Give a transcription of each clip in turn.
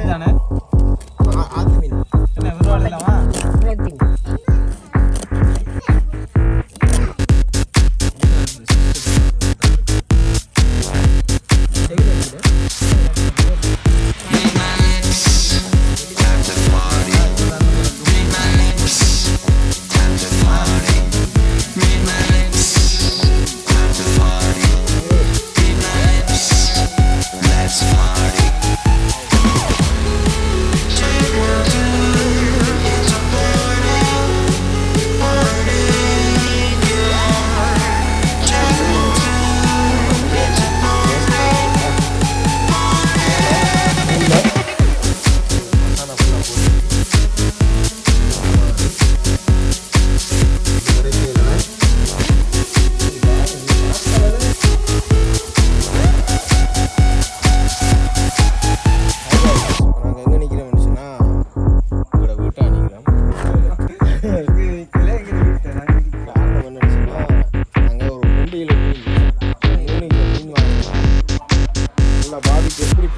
இதுதானே ஆத்து மீன் என்ன விருவாள் இல்லாமா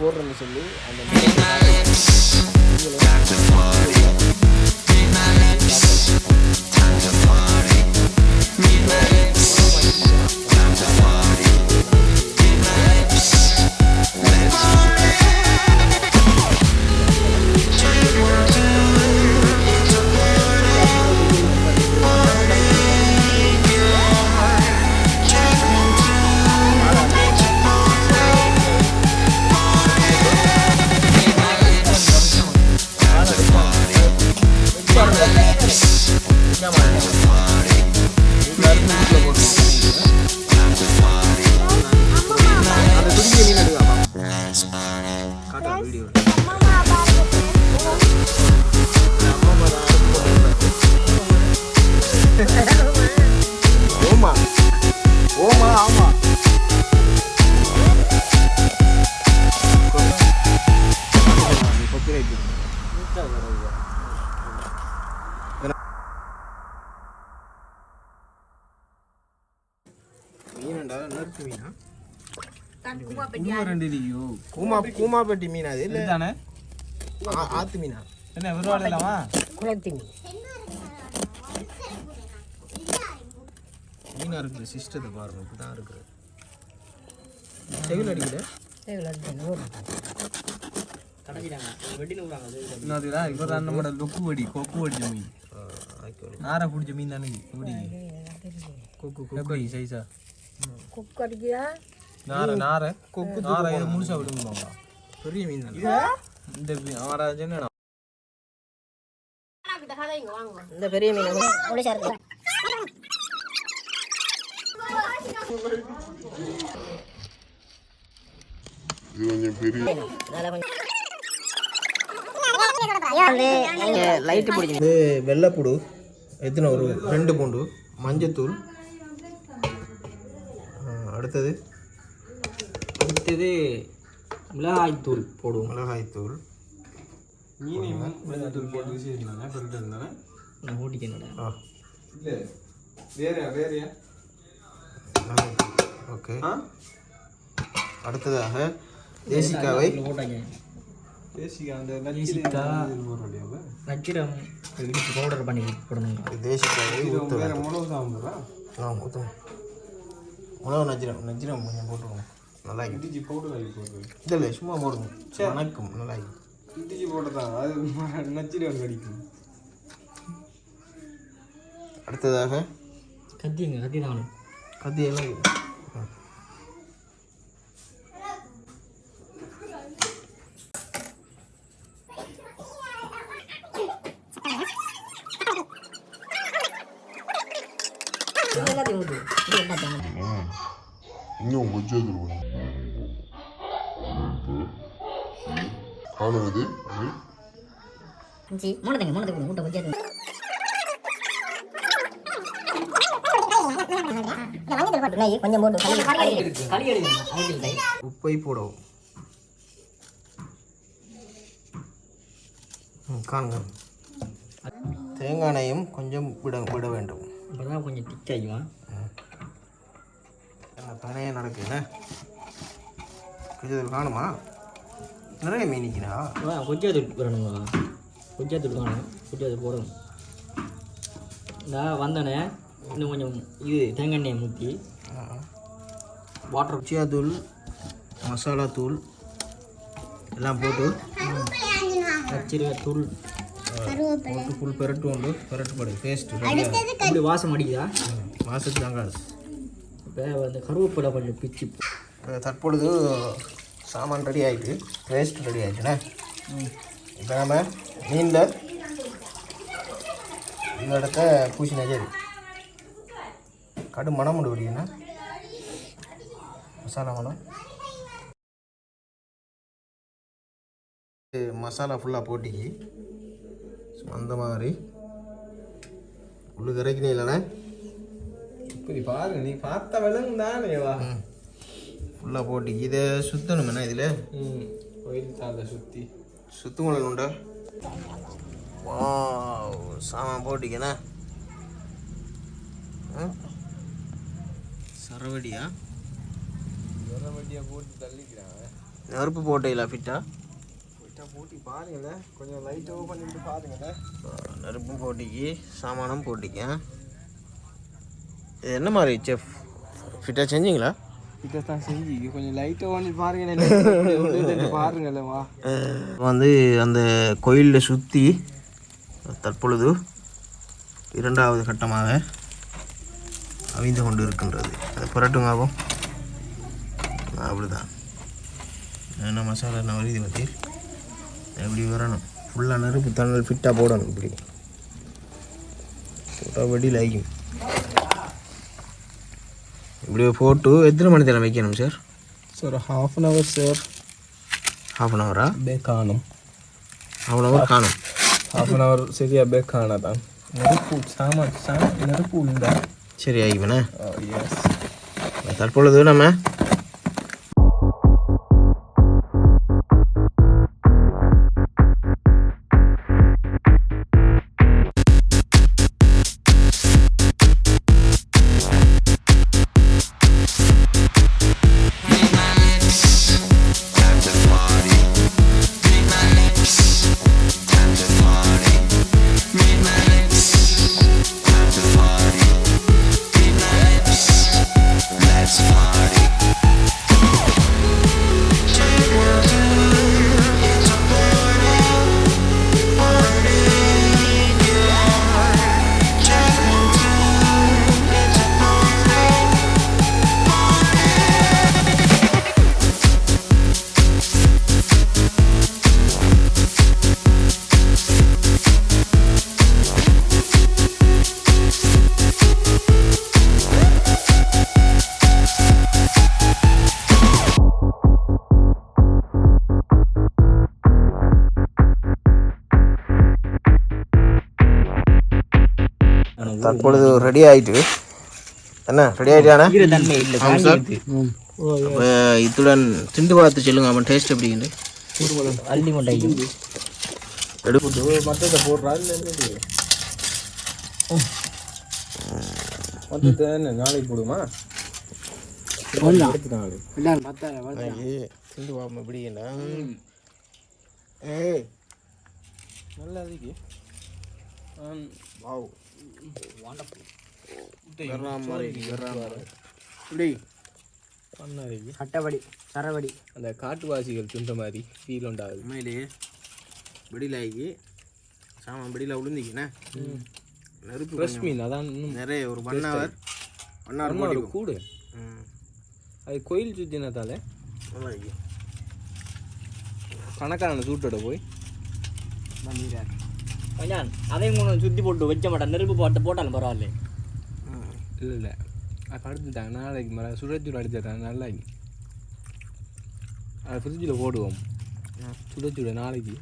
போடுறேன்னு சொல்லி அந்த கூமாப்பட்டி மீன் அது இல்ல ஆத்து மீனா என்ன விருவாள் இல்லாமா குளத்தி மீனா இருக்குது சிஸ்டத்தை பாருங்க இப்படிதான் இருக்குது செவில் அடிக்கல இவர் நம்மளோட லொக்கு வடி கொக்கு வடிச்ச மீன் நாரை பிடிச்ச மீன் தானே கொக்கு சைஸா கொக்கு அடிக்கியா நாரை நாரை கொக்கு நாரை இதை முழுசா விடுங்க பெரிய மீன் இந்த ஆராய்ச்சி இந்த பெரிய மீன் முழுசா இருக்கு லைட்டு பிடிக்கும் வெள்ளைப்பூடு எத்தனை ஒரு 2 பூண்டு மஞ்சத்தூள் அடுத்தது மிளகாய்த்தூள் போடுவோம் மிளகாய்த்தூள் மிளகாய்த்தூள் போட்டு விசிறினாங்க சொல்லிட்டு இருந்தானே நான் ஓட்டிக்கேன்டா வேறையா ஓகே அடுத்ததாக தேசிக்காவை நச்சிரம் இடிச்சு பவுடர் பண்ணி போடணும் தேசிக்காவை மிளகு நச்சிரம் கொஞ்சம் போட்டுருவோம் நல்லா இடிச்சு பவுடர் இல்லை சும்மா போடுங்க வணக்கம் நல்லா இடிச்சு போட்டதான் அது நச்சிரம் கடிக்கும் அடுத்ததாக கத்தி தான் கத்தியெல்லாம் இன்னும் கொஞ்சம் காணுது மூணு மூட்டை கொஞ்சம் கொஞ்சம் போட்டு உப்பை போடவும் காணுங்க தேங்காய் எண்ணெயும் கொஞ்சம் விட வேண்டும் அப்பதான் கொஞ்சம் திக்காயுமா என்ன பனையே நடக்குதுண்ணே கொஞ்சம் காணுமா நிறைய மீனிக்கிறா கொஞ்சம் தூள் வரணுங்களா கொஞ்சம் தூள் வேணும் கொஞ்சம் தூள் போடணும் நான் வந்தோடனே இன்னும் கொஞ்சம் இது தேங்காய் எண்ணெயை ஊற்றி வாட்டர் சியா தூள் மசாலா தூள் எல்லாம் போட்டு கச்சிரிக்காய் தூள் போட்டு ஃபுல் பெரட்டு உண்டு பெரட்டுப்படு பேஸ்ட் அப்படி வாசம் அடிக்குதா மாதத்துக்கு தாங்க இப்போ அந்த கருவேப்பிலை கொஞ்சம் பிச்சு தற்பொழுது சாமான் ரெடி ஆகிட்டு பேஸ்ட் ரெடி ஆகிட்டுண்ணே இப்போ நம்ம மீனில் இந்த இடத்த பூசினா சரி கடும் மனம் உண்டு விடுங்கண்ணா மசாலா மனம் மசாலா ஃபுல்லாக போட்டிக்கு அந்த மாதிரி உள்ளுக்கு இறக்கினே இல்லைண்ணே இப்படி பாருங்க நீ பார்த்த விலங்கு தானேவா ஃபுல்லாக போட்டிக்கு இதை சுற்றணுமேண்ணா இதில் கோயில் தாளை சுற்றி சுத்தமலை உண்டா வா சாமான் போட்டிக்கண்ணா சரவடியா வண்டியாக போட்டு தள்ளிக்கிறாங்க நெருப்பு போட்டையில ஃபிட்டா போட்டி பாருங்களே கொஞ்சம் லைட் ஓப்பன் பண்ணிட்டு பாருங்களே நெருப்பு போட்டிக்கு சாமானும் போட்டிக்க இது என்ன மாதிரி செஃப் ஃபிட்டாக செஞ்சீங்களா இதை தான் செஞ்சு கொஞ்சம் லைட்டாக பண்ணி பாருங்களேன் பாருங்களேவா வந்து அந்த கோயிலில் சுற்றி தற்பொழுது இரண்டாவது கட்டமாக அவிந்து கொண்டு இருக்கின்றது அதை புரட்டுங்காகும் அப்படிதான் என்ன மசாலா நான் வருது பற்றி எப்படி வரணும் ஃபுல்லாக நெருப்பு தண்ணல் ஃபிட்டாக போடணும் இப்படி போட்டால் வெடியில் ஆகிக்கும் இப்படி போட்டு எத்தனை மணி நேரம் வைக்கணும் sir sir half an hour sir half an ஹவரா காணும் ஹாஃப் அன் ஹவர் காணும் ஹாஃப் அன் ஹவர் சரியா காணாதான் நெருப்பு சாமான் நெருப்பு உண்டா சரி ஆகிப்பண்ணே எஸ் தற்பொழுது நம்ம தற்பொழுது ரெடி ஆகிட்டு என்ன ரெடி ஆகிட்டானே இத்துடன் திண்டு பார்த்து சொல்லுங்க அவன் டேஸ்ட் எப்படின்னு அள்ளி கொண்டாயும் எடுப்பு மற்றதை போடுறா மற்ற என்ன நாளைக்கு போடுமா திண்டு பார்ப்போம் எப்படின்னா நல்லா இருக்கு வாவ் சட்டப்படி சரவடி அந்த காட்டுவாசிகள் துண்ட மாதிரி ஃபீல் உண்டாகுது உண்மையிலேயே வெடியில் ஆகி சாமான் வெடியில் விழுந்திக்கிண்ணே நெருப்பு ஃப்ரெஷ் மீன் அதான் நிறைய ஒரு 1 hour ஒரு கூடு அது கோயில் சுற்றினதால கணக்கான சூட்டோட போய் கொஞ்சம் அதையும் கொண்டு சுற்றி போட்டு வைக்க மாட்டேன் நெருப்பு போட்டாலும் பரவாயில்ல இல்லை இல்லை அது அடுத்துட்டாங்க நாளைக்கு சுடச்சூடு அடிச்சிட்டாங்க நல்லா அதை ஃப்ரிட்ஜில் போடுவோம் சுடச்சூட நாளைக்கு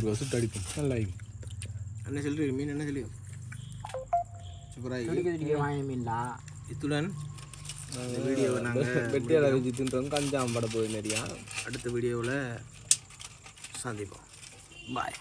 ஒரு சுட்டு அடிப்போம் நல்லா என்ன சொல்றீங்க மீன் என்ன சொல்லியும் சூப்பராக மீன்டா இத்துடன் வீடியோவை நாங்கள் வெட்டியால் வச்சு தின்றோம் கஞ்சாம் பட போய் நிறையா அடுத்த வீடியோவில் சந்திப்போம் பாய்